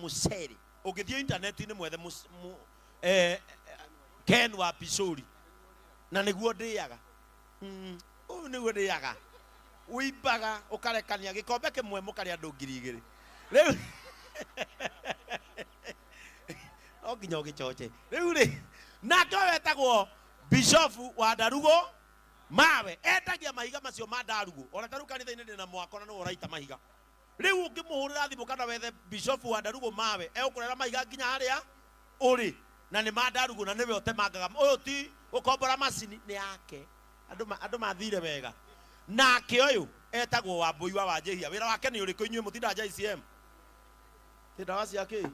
museri ugithio internet ni mwethe Ken wa Pisori na niguo ndiaga niguo ndiaga uibaga ukarekania gikombe kimwe mukari andu 2,000 riu oginyo gichoche riu ri nake wetagwo Bishop wa Ndarugo mawe etagia mahiga macio ma Ndarugo ona taru kanitha-ini ndina mwako na no uraita mahiga riu ungimuhurira thimu kana wethe Bishop wa Ndarugo mawe ukurera mahiga nginya haria uri na ni ma Ndarugo na niwe otemangaga uyu ti ukombora macini ni yake andu mathire wega nake uyu etagwo wa Mbui wa Wanjihia wira wake ni uriku inyue mutinda JCM tinda wa ciake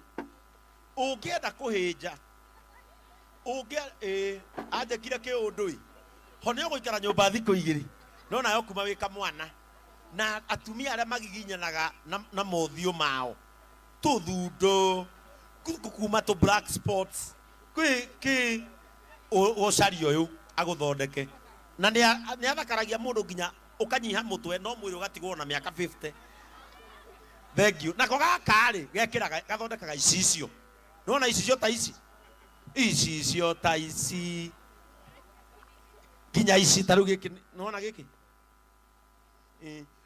ungienda kuhinja anjekire kiundui hone guikara nyumba thiku 2 no nayo kuma wika mwana na atumia aria magiginyanaga na mothio mao tuthundo kuma to black spots ki ocari uyu aguthondeke na ni athakaragia mundu nginya ukanyiha mutwe no mwiri ugatigwo na miaka 50 thank you nako gakari gekiraga gathondekaga icicio nona icicio ta ici icicio ta ici kinya ici taru giki nona giki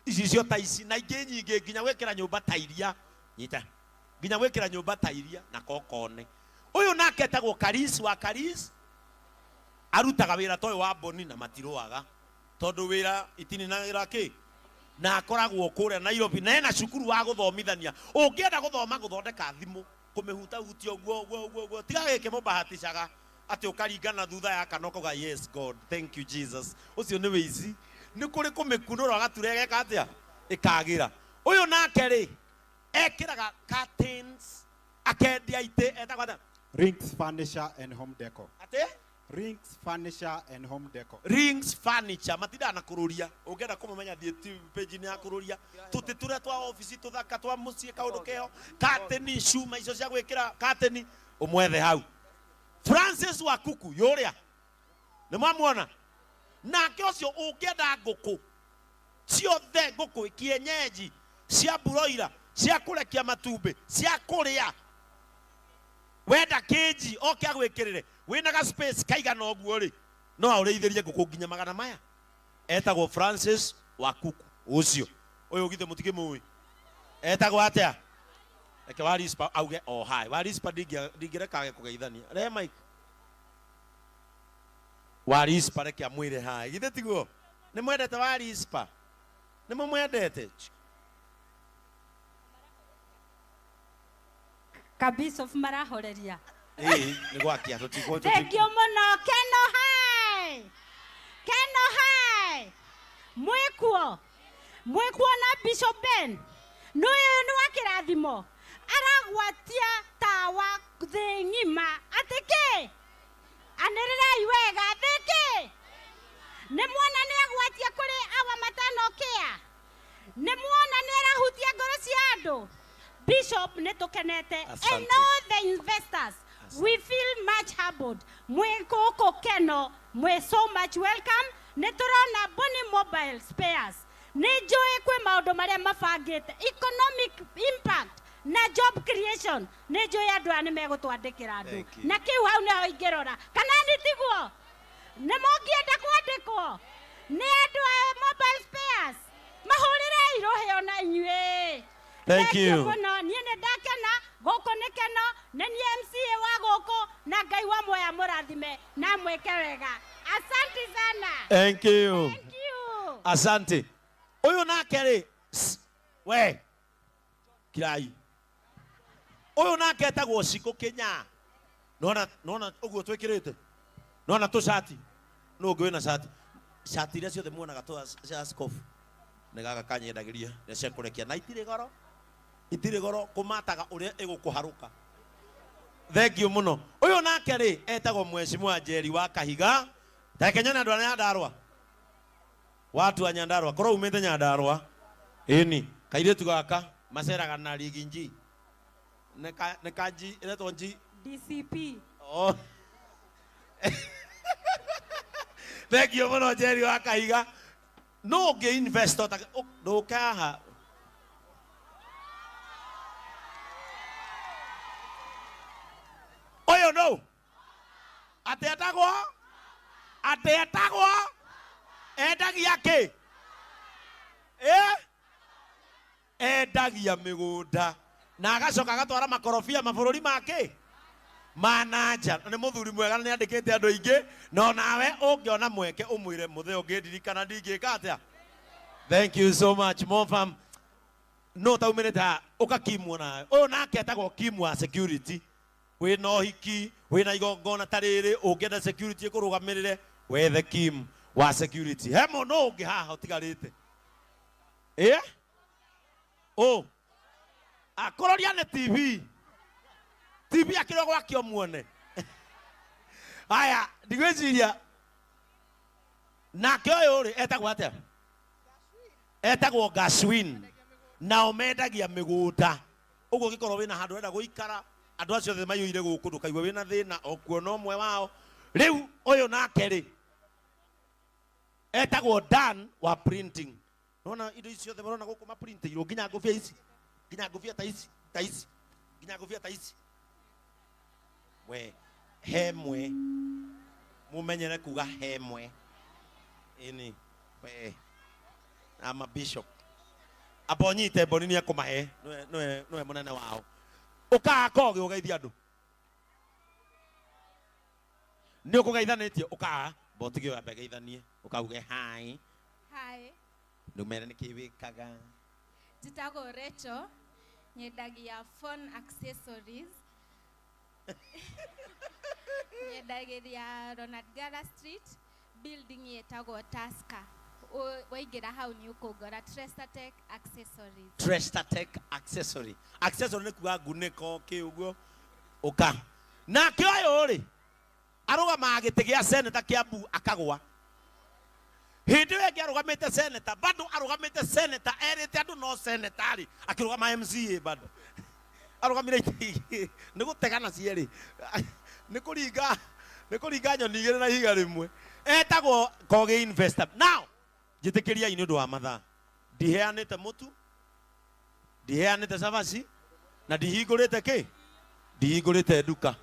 icicio ta ici na ingi nyingi nginya gwikira nyumba ta iria nyita nginya gwikira nyumba ta iria na kokone uyu nake etagwo Karis wa Karis arutaga wira toy wa Boni na matiroaga tondu wira itininagira ki na akoragwo kuria Nairobi na ena cukuru wa guthomithania ungienda guthoma guthondeka thimu kumihuta huti ogwo tiga gike mubahatishaga ati ukaringana thutha ya kanoko ga yes God thank you Jesus ucio ni wizi ni kuri kumikunura gaturege katia ikagira uyu nake ri ekiraga curtains akendia ite etagwa Rings Furniture and Home Decor. ate Rings Furniture and Home Decor. Rings Furniture matinda na kururia ungenda kumenya thie page ni ya kururia tutiture twa office tuthaka twa mucie kaundu keho curtain shuma icio cia gwikira curtain umwethe hau Francis wa Kuku yuria ni mwamuona nake ucio ungenda nguku ciothe nguku kienyeji cia broiler cia kurekia matumbi cia kuria wenda keji oke agwikirire wina ga space kaigana oguo ri no auriithirie nguku nginya magana maya etagwo Francis wa Kuku ucio uyu githe mutige muwi etagwo atia eke wa rispa auge oh hai wa rispa ndingireka kugeithania re Mike wa rispa reke amwire hai githe tiguo ni mwendete wa rispa ni mwendete kabisa of marahoreria ni gwakia tutigwo thank you muno Keno hai mwikuo na Bishop Ben no ni wakirathimo aragwatia tawa thi ngima atike anirira iwega thiki ni muona ni agwatia kuri awa matano kia ni muona ni arahutia ngoro cia andu Bishop netukenete and all the investors we feel much humbled mwikoko Keno mwe so much welcome neturona Boni Mobile Spares nejoe kwe maundu maria mabangite economic impact na job creation nejoe andu ani megutwandikira andu na kiu hau ne ingirora kana nditiguo ne mongienda kwandikwo ne andu Mobile Spares mahurire irohe ona inyue. Thank you. Muno niene ndakena goko ni Keno na ni MCA wa goko na Ngai wa moya murathime na mweke wega. Asante sana. Thank you. Thank you. Asante. Uyu nake ri we kirai. Uyu nake etagwo Ciku Kinya. Nona uguo twikirite. Nona tu shati. No ngwe na shati. Shati iria ciothe muonaga tu cia scoff. Negaga kanyendagiria ne cia kurekia na itire goro kumataga uria igukuharuka. Thank you muno. Uyu nake ri etagwo Mheshimiwa Njeri wa Kahiga. Takenyana andu anya Nyandarua. Watu wa Nyandarua korwo umete Nyandarua. Ini kairetu gaka maceraga na riginji. Ne kanji iretwo nji DCP. Oh. Thank you muno Njeri wa Kahiga. No ge investor no kaha. oyo no atetagwo endagia ki endagia migunda na agacoka agatwara makorobia mabururi make mananja ni muthuri mwega ni andikite andu aingi no nawe ungiona mweke umwire muthe ungindirikana ndingika atia. Thank you so much Mofarm. No taumirita ukakimwo na o nake etagwo kimwa security wina uhiki wina igongona tariri ungienda security kurugamirire wethe kim wa security hemo no ungi haha utigarite akororia ne TV akiro gwakio muone aya ndigweciria nake oyo ri etagwo atia etagwo Gaswin na omendagia migunda uguo gikorwo wina handu enda guikara andu acio the mayuire guku ndukaigwe wina thina okuona omwe wao riu uyu nake ri etagwo Dan wa printing. Nona indo icio the marona guku ma print iro nginya ngofia ici nginya ngofia ta ici nginya ngofia ta ici we hemwe mumenyere kuga hemwe ini we ama bishop abonyite bonini akumahe no munene wao uka Kogi ugeithia andu ni ukugeithanitie uka botigio ya begeithanie ukauge hi numere nikiwikaga Jitago Recho nyedagia phone accessories nyedagia Ronald Gala Street building yetago Taska waigera hau ni ukugora Trestatech accessories. Trestatech accessory ni kuga guneko kiugo uka na kioyo ri aruga magite gia senator Kiambu akagwa hindi we arugamite senator bado arugamite senator erite andu no senatari akirugama MCA bado arugamire ni gutegana cieri ni kuringa nyoni igire na higa rimwe etagwo Kogi investor. Now jitikiria ini ndu wa matha ndiheanite mutu ndiheanite savasi na ndihingurite ki ndihingurite duka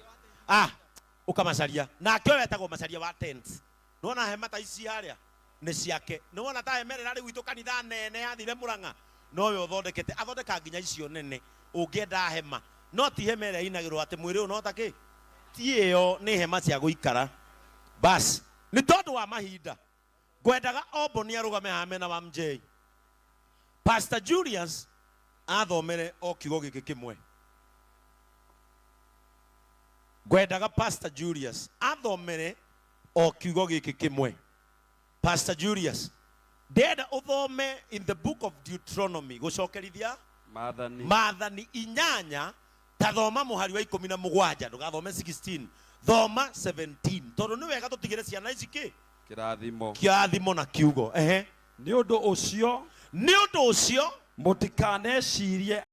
ukamacaria na akio wetagwo macaria wa tents. Nona hema ta ici haria ni ciake nona ta emerera riu itu kanitha nene yathire Mūrang'A no we uthondekete athondeka nginya icio nene ungienda hema no ti hema ĩrĩa inagirwo ati mwiri no ta ki ti ĩyo ni hema cia guikara bas ni tondu wa mahinda ngwendaga Oboni arugame hamena wa MJ Pastor Julius athomere o kiugo giki kimwe ngwendaga Pastor Julius athomere o kiugo giki kimwe Pastor Julius ndenda uthome in the book of Deuteronomy gucokerithia Maathani inyanya tathoma muhari wa 17 ndugathome 16 thoma 17 tondu ni wega tutigire ciana ici ki kirathimo na kiugo ni undu ucio mutikanecirie